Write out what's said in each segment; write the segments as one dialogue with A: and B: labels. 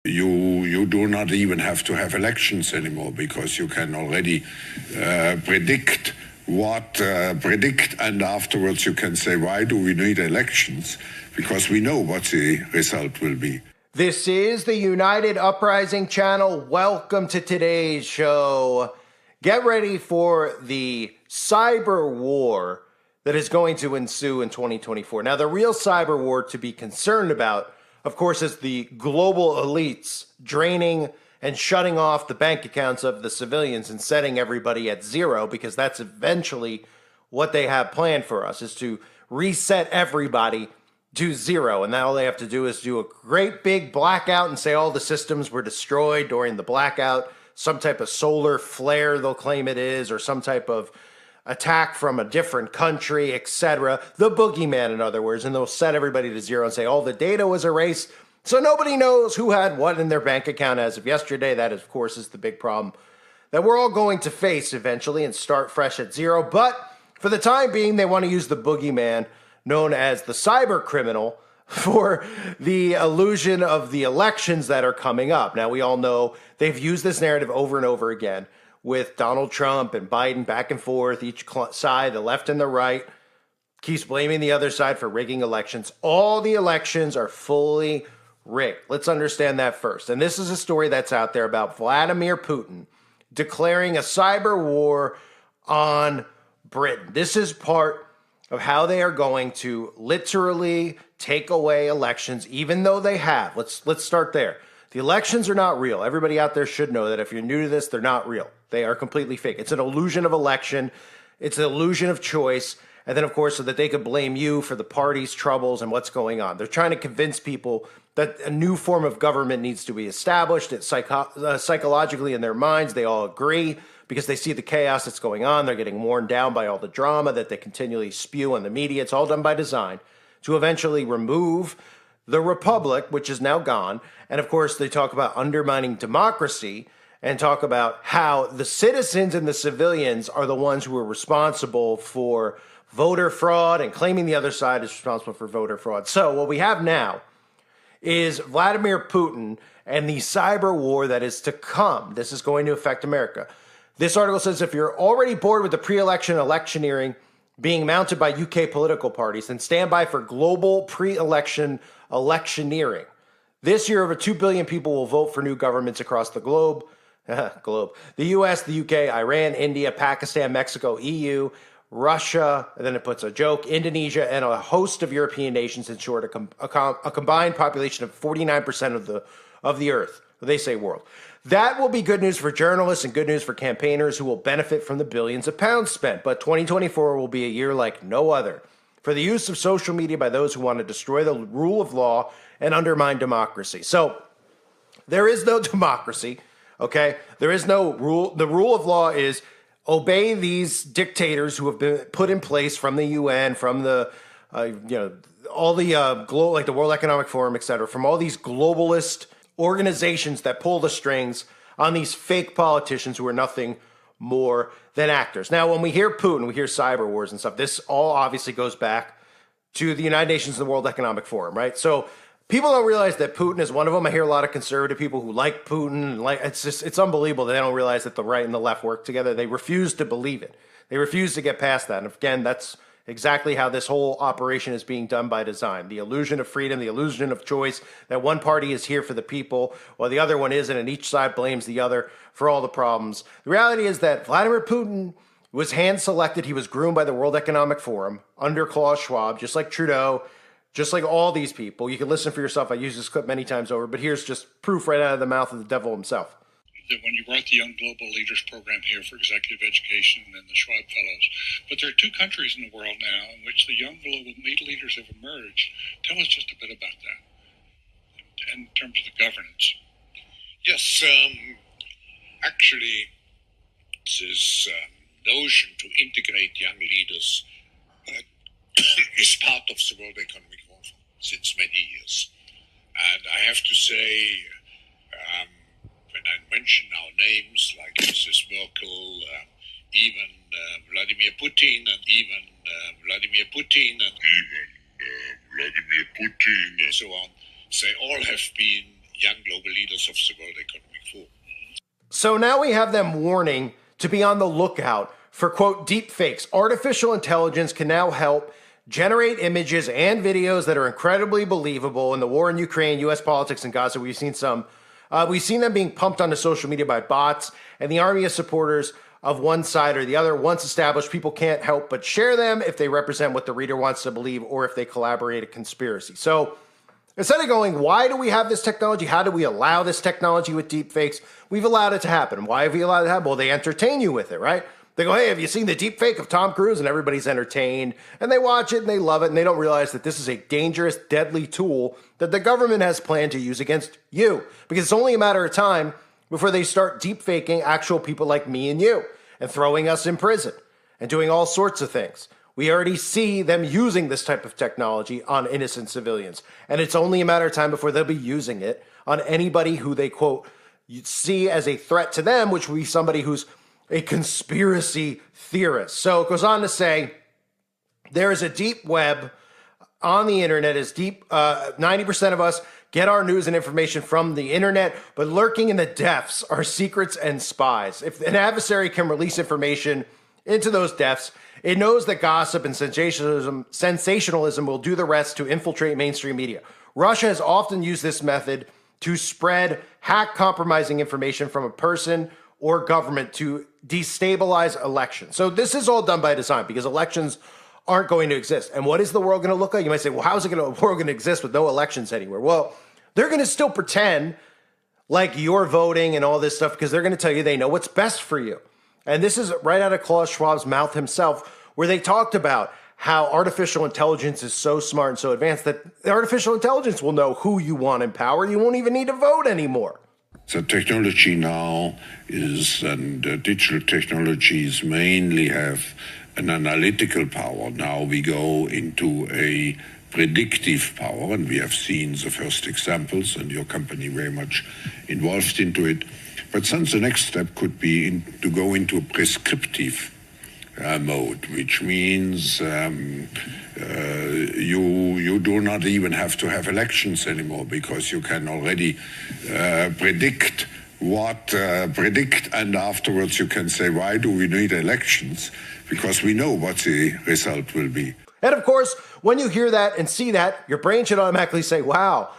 A: You do not even have to have elections anymore because you can already predict and afterwards you can say, why do we need elections? Because we know what the result will be.
B: This is the United Uprising channel. Welcome to today's show. Get ready for the cyber war that is going to ensue in 2024. Now, the real cyber war to be concerned about, of course, is the global elites draining and shutting off the bank accounts of the civilians and setting everybody at zero, because that's eventually what they have planned for us, is to reset everybody to zero. And now all they have to do is do a great big blackout and say all the systems were destroyed during the blackout, some type of solar flare they'll claim it is, or some type of attack from a different country, etc. The boogeyman, in other words, and they'll set everybody to zero and say all the data was erased, so nobody knows who had what in their bank account as of yesterday. That, of course, is the big problem that we're all going to face eventually and start fresh at zero. But for the time being, they want to use the boogeyman, known as the cyber criminal, for the illusion of the elections that are coming up. Now, we all know they've used this narrative over and over again with Donald Trump and Biden back and forth, each side, the left and the right, keeps blaming the other side for rigging elections. All the elections are fully rigged. Let's understand that first. And this is a story that's out there about Vladimir Putin declaring a cyber war on Britain. This is part of how they are going to literally take away elections, even though they have. Let's start there. The elections are not real. Everybody out there should know that. If you're new to this, they're not real. They are completely fake. It's an illusion of election. It's an illusion of choice. And then, of course, so that they could blame you for the party's troubles and what's going on. They're trying to convince people that a new form of government needs to be established. It's psychologically in their minds, they all agree, because they see the chaos that's going on. They're getting worn down by all the drama that they continually spew on the media. It's all done by design to eventually remove the republic, which is now gone. And of course, they talk about undermining democracy and talk about how the citizens and the civilians are the ones who are responsible for voter fraud, and claiming the other side is responsible for voter fraud. So what we have now is Vladimir Putin and the cyber war that is to come. This is going to affect America. This article says if you're already bored with the pre-election electioneering being mounted by UK political parties, then stand by for global pre-election electioneering. This year, over 2 billion people will vote for new governments across the globe. The US, the UK, Iran, India, Pakistan, Mexico, EU, Russia, and then it puts a joke, Indonesia, and a host of European nations, in short, a combined population of 49% of the earth, they say world. That will be good news for journalists and good news for campaigners who will benefit from the billions of pounds spent. But 2024 will be a year like no other for the use of social media by those who want to destroy the rule of law and undermine democracy. So there is no democracy, okay? There is no rule. The rule of law is obey these dictators who have been put in place from the UN, from the, all the like the World Economic Forum, et cetera, from all these globalist organizations that pull the strings on these fake politicians who are nothing more than actors. Now, when we hear Putin, we hear cyber wars and stuff. This all obviously goes back to the United Nations and the World Economic Forum, right? So people don't realize that Putin is one of them. I hear a lot of conservative people who like Putin. It's unbelievable. They don't realize that the right and the left work together. They refuse to believe it. They refuse to get past that. And again, that's exactly how this whole operation is being done by design. The illusion of freedom, the illusion of choice, that one party is here for the people while the other one isn't, and each side blames the other for all the problems. The reality is that Vladimir Putin was hand-selected. He was groomed by the World Economic Forum under Klaus Schwab, just like Trudeau, just like all these people. You can listen for yourself. I use this clip many times over, but here's just proof right out of the mouth of the devil himself.
C: That when you brought the Young Global Leaders Program here for executive education and then the Schwab Fellows. But there are two countries in the world now in which the young global leaders have emerged. Tell us just a bit about that in terms of the governance.
D: Yes, actually, this notion to integrate young leaders is part of the World Economic Forum since many years. And I have to say, when I mention our names like Mrs. Merkel, even Vladimir Putin, and so on, they all have been young global leaders of the World Economic Forum.
B: So now we have them warning to be on the lookout for, quote, deep fakes. Artificial intelligence can now help generate images and videos that are incredibly believable. In the war in Ukraine, U.S. politics, and Gaza, we've seen them being pumped onto social media by bots, and the army of supporters of one side or the other. Once established, people can't help but share them if they represent what the reader wants to believe or if they collaborate a conspiracy. So instead of going, why do we have this technology? How do we allow this technology with deepfakes? We've allowed it to happen. Why have we allowed it to happen? Well, they entertain you with it, right? They go, hey, have you seen the deepfake of Tom Cruise? And everybody's entertained. And they watch it and they love it. And they don't realize that this is a dangerous, deadly tool that the government has planned to use against you. Because it's only a matter of time before they start deepfaking actual people like me and you and throwing us in prison and doing all sorts of things. We already see them using this type of technology on innocent civilians. And it's only a matter of time before they'll be using it on anybody who they, quote, see as a threat to them, which would be somebody who's a conspiracy theorist. So it goes on to say, there is a deep web on the internet, is deep. 90% of us get our news and information from the internet, but lurking in the depths are secrets and spies. If an adversary can release information into those depths, it knows that gossip and sensationalism will do the rest to infiltrate mainstream media. Russia has often used this method to spread compromising information from a person or government to destabilize elections. So this is all done by design because elections aren't going to exist. And what is the world going to look like? You might say, well, how is the world going to exist with no elections anywhere? Well, they're going to still pretend like you're voting and all this stuff because they're going to tell you they know what's best for you. And this is right out of Klaus Schwab's mouth himself, where they talked about how artificial intelligence is so smart and so advanced that artificial intelligence will know who you want in power. You won't even need to vote anymore.
A: The technology now is, and digital technologies mainly have an analytical power. Now we go into a predictive power, and we have seen the first examples, and your company very much involved into it. But then the next step could be to go into a prescriptive mode, which means you do not even have to have elections anymore because you can already predict, and afterwards you can say, why do we need elections? Because we know what the result will be.
B: And of course, when you hear that and see that, your brain should automatically say, wow,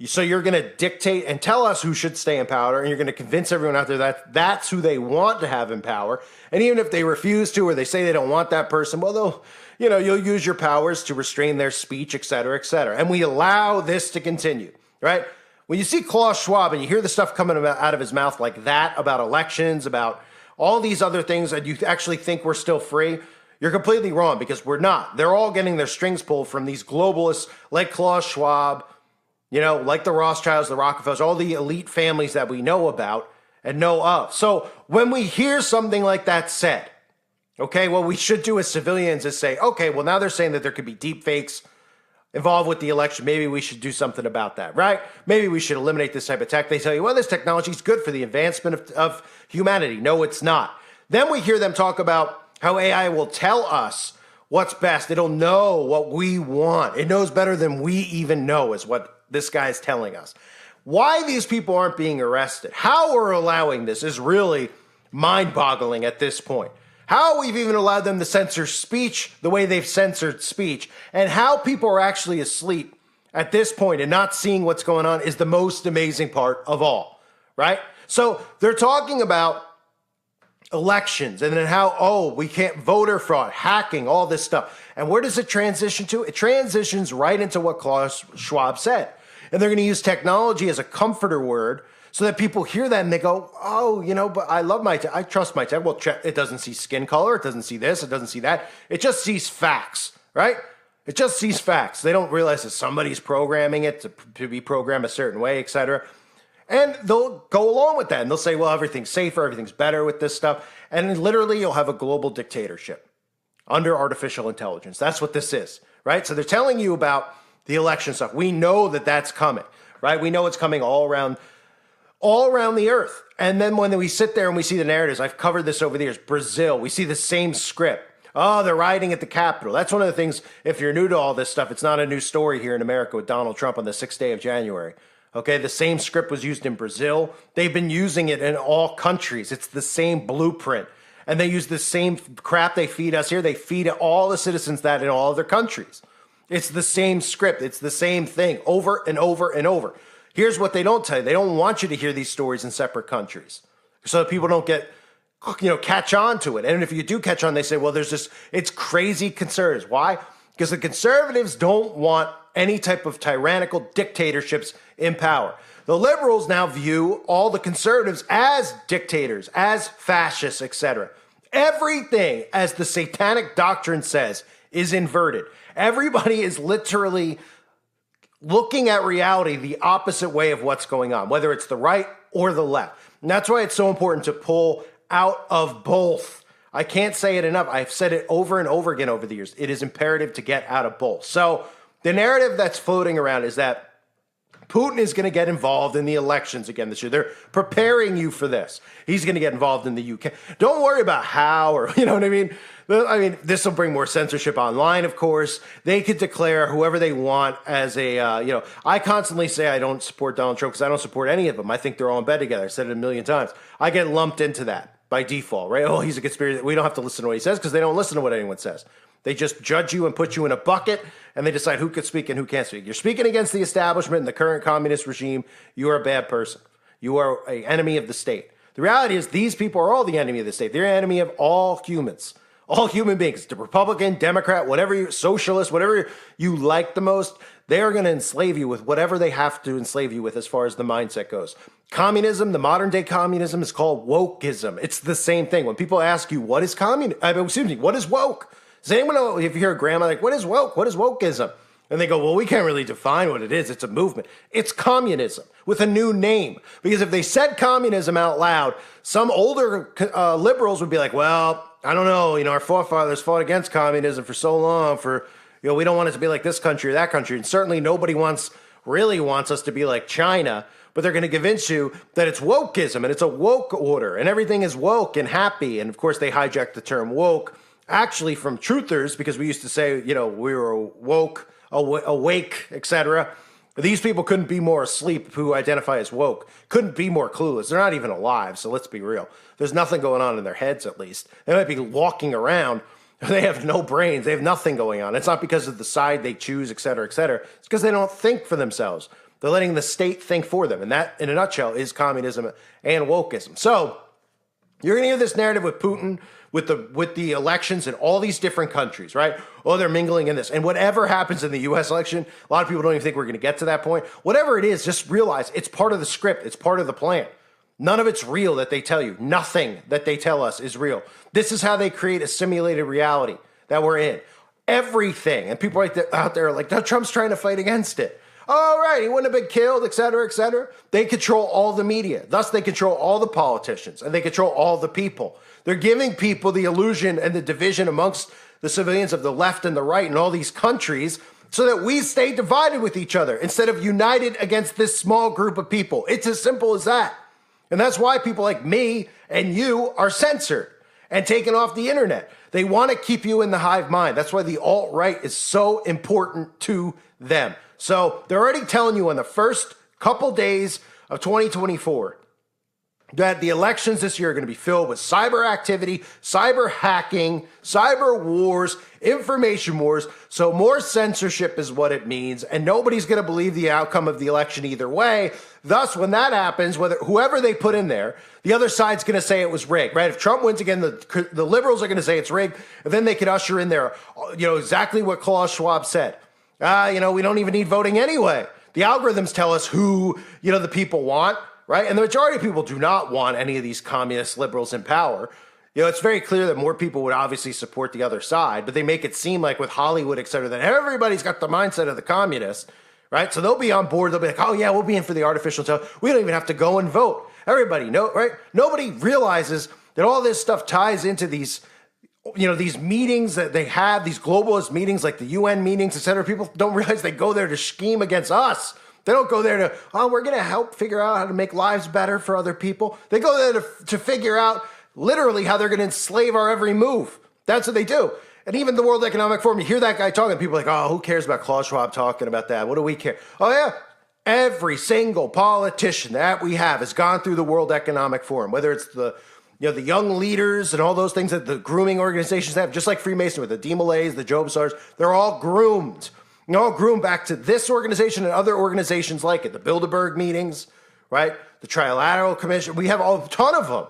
B: so you're going to dictate and tell us who should stay in power, and you're going to convince everyone out there that that's who they want to have in power. And even if they refuse to, or they say they don't want that person, well, you'll use your powers to restrain their speech, et cetera, et cetera. And we allow this to continue, right? When you see Klaus Schwab and you hear the stuff coming out of his mouth like that about elections, about all these other things, and you actually think we're still free, you're completely wrong because we're not. They're all getting their strings pulled from these globalists like Klaus Schwab, like the Rothschilds, the Rockefellers, all the elite families that we know about and know of. So when we hear something like that said, okay, what we should do as civilians is say, okay, well, now they're saying that there could be deep fakes involved with the election. Maybe we should do something about that, right? Maybe we should eliminate this type of tech. They tell you, well, this technology is good for the advancement of humanity. No, it's not. Then we hear them talk about how AI will tell us what's best. It'll know what we want. It knows better than we even know is what this guy's telling us. Why these people aren't being arrested, how we're allowing this is really mind-boggling at this point. How we've even allowed them to censor speech the way they've censored speech, and how people are actually asleep at this point and not seeing what's going on is the most amazing part of all, right? So they're talking about elections and then how, we can't voter fraud, hacking, all this stuff. And where does it transition to? It transitions right into what Klaus Schwab said. And they're going to use technology as a comforter word so that people hear that and they go, but I love my tech. I trust my tech. Well, it doesn't see skin color. It doesn't see this. It doesn't see that. It just sees facts, right? It just sees facts. They don't realize that somebody's programming it to be programmed a certain way, et cetera. And they'll go along with that. And they'll say, well, everything's safer. Everything's better with this stuff. And literally you'll have a global dictatorship under artificial intelligence. That's what this is, right? So they're telling you about the election stuff. We know that that's coming, right? We know it's coming all around the earth. And then when we sit there and we see the narratives, I've covered this over the years, Brazil, we see the same script. Oh, they're rioting at the Capitol. That's one of the things, if you're new to all this stuff, it's not a new story here in America with Donald Trump on the 6th day of January. Okay, the same script was used in Brazil. They've been using it in all countries. It's the same blueprint. And they use the same crap they feed us here. They feed all the citizens that in all other countries. It's the same script. It's the same thing over and over and over. Here's what they don't tell you. They don't want you to hear these stories in separate countries so that people don't get, catch on to it. And if you do catch on, they say, well, it's crazy conservatives. Why? Because the conservatives don't want any type of tyrannical dictatorships in power. The liberals now view all the conservatives as dictators, as fascists, etc. Everything, as the satanic doctrine says, is inverted. Everybody is literally looking at reality the opposite way of what's going on, whether it's the right or the left. And that's why it's so important to pull out of both. I can't say it enough. I've said it over and over again over the years. It is imperative to get out of both. So the narrative that's floating around is that Putin is going to get involved in the elections again this year. They're preparing you for this. He's going to get involved in the UK. Don't worry about how, or you know what I mean? This will bring more censorship online, of course. They could declare whoever they want as a, I constantly say I don't support Donald Trump because I don't support any of them. I think they're all in bed together. I said it a million times. I get lumped into that by default, right? Oh, he's a conspiracy. We don't have to listen to what he says because they don't listen to what anyone says. They just judge you and put you in a bucket, and they decide who could speak and who can't speak. You're speaking against the establishment and the current communist regime. You are a bad person. You are an enemy of the state. The reality is these people are all the enemy of the state. They're an enemy of all humans, all human beings. The Republican, Democrat, socialist, whatever you like the most, they are going to enslave you with whatever they have to enslave you with as far as the mindset goes. Communism, the modern day communism, is called wokeism. It's the same thing. When people ask you, what is what is woke? Does anyone know, if you hear a grandma like, what is woke? What is wokeism? And they go, well, we can't really define what it is. It's a movement. It's communism with a new name. Because if they said communism out loud, some older liberals would be like, well, I don't know. Our forefathers fought against communism for so long we don't want it to be like this country or that country. And certainly nobody really wants us to be like China. But they're going to convince you that it's wokeism and it's a woke order and everything is woke and happy. And of course, they hijacked the term woke actually from truthers, because we used to say, we were woke, awake, etc. These people couldn't be more asleep who identify as woke, couldn't be more clueless. They're not even alive, so let's be real. There's nothing going on in their heads, at least. They might be walking around. They have no brains. They have nothing going on. It's not because of the side they choose, etc., etc. It's because they don't think for themselves. They're letting the state think for them. And that, in a nutshell, is communism and wokeism. So you're going to hear this narrative with Putin, with the elections in all these different countries, right? Oh, they're mingling in this. And whatever happens in the U.S. election, a lot of people don't even think we're going to get to that point. Whatever it is, just realize it's part of the script. It's part of the plan. None of it's real that they tell you. Nothing that they tell us is real. This is how they create a simulated reality that we're in. Everything. And people out there are like, no, Trump's trying to fight against it. All right, he wouldn't have been killed, et cetera, et cetera. They control all the media. Thus, they control all the politicians, and they control all the people. They're giving people the illusion and the division amongst the civilians of the left and the right in all these countries so that we stay divided with each other instead of united against this small group of people. It's as simple as that. And that's why people like me and you are censored and taken off the internet. They want to keep you in the hive mind. That's why the alt-right is so important to them. So they're already telling you in the first couple days of 2024 that the elections this year are going to be filled with cyber activity, cyber hacking, cyber wars, information wars. So more censorship is what it means. And nobody's going to believe the outcome of the election either way. Thus, when that happens, whoever they put in there, the other side's going to say it was rigged, right? If Trump wins again, the liberals are going to say it's rigged. And then they could usher in there, exactly what Klaus Schwab said. We don't even need voting anyway. The algorithms tell us who, the people want. Right? And the majority of people do not want any of these communist liberals in power. It's very clear that more people would obviously support the other side, but they make it seem like with Hollywood, et cetera, that everybody's got the mindset of the communists, right? So they'll be on board. They'll be like, oh yeah, we'll be in for the artificial intelligence. We don't even have to go and vote. Everybody know, right? Nobody realizes that all this stuff ties into these, these meetings that they have, these globalist meetings like the UN meetings, et cetera. People don't realize they go there to scheme against us. They don't go there to, we're going to help figure out how to make lives better for other people. They go there to figure out literally how they're going to enslave our every move. That's what they do. And even the World Economic Forum, you hear that guy talking, people are like, oh, who cares about Klaus Schwab talking about that? What do we care? Oh, yeah. Every single politician that we have has gone through the World Economic Forum, whether it's the young leaders and all those things that the grooming organizations have, just like Freemason with the D. Malays, the Job Stars, they're all groomed. They're all groomed back to this organization and other organizations like it, the Bilderberg meetings, right? The Trilateral Commission. We have a ton of them,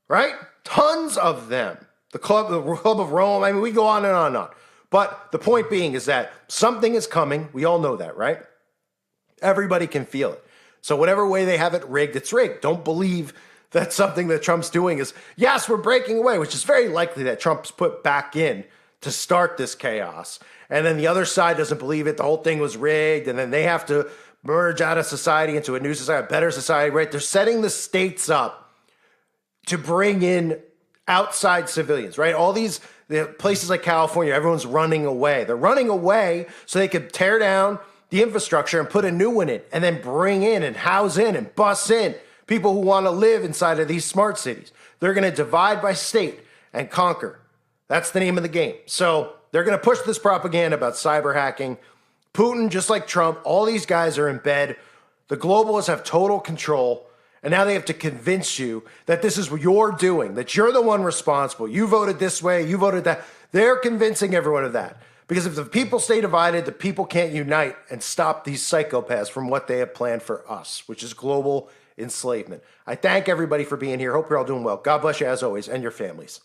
B: right? Tons of them. The Club of Rome. I mean, we go on and on and on. But the point being is that something is coming. We all know that, right? Everybody can feel it. So whatever way they have it rigged, it's rigged. Don't believe that something that Trump's doing is, yes, we're breaking away, which is very likely that Trump's put back in to start this chaos. And then the other side doesn't believe it. The whole thing was rigged. And then they have to merge out of society into a new society, a better society, right? They're setting the states up to bring in outside civilians, right? All these places like California, everyone's running away. They're running away so they could tear down the infrastructure and put a new one in and then bring in and house in and bus in people who want to live inside of these smart cities. They're going to divide by state and conquer. That's the name of the game. So they're going to push this propaganda about cyber hacking. Putin, just like Trump, all these guys are in bed. The globalists have total control. And now they have to convince you that this is what you're doing, that you're the one responsible. You voted this way, you voted that. They're convincing everyone of that. Because if the people stay divided, the people can't unite and stop these psychopaths from what they have planned for us, which is global enslavement. I thank everybody for being here. Hope you're all doing well. God bless you as always and your families.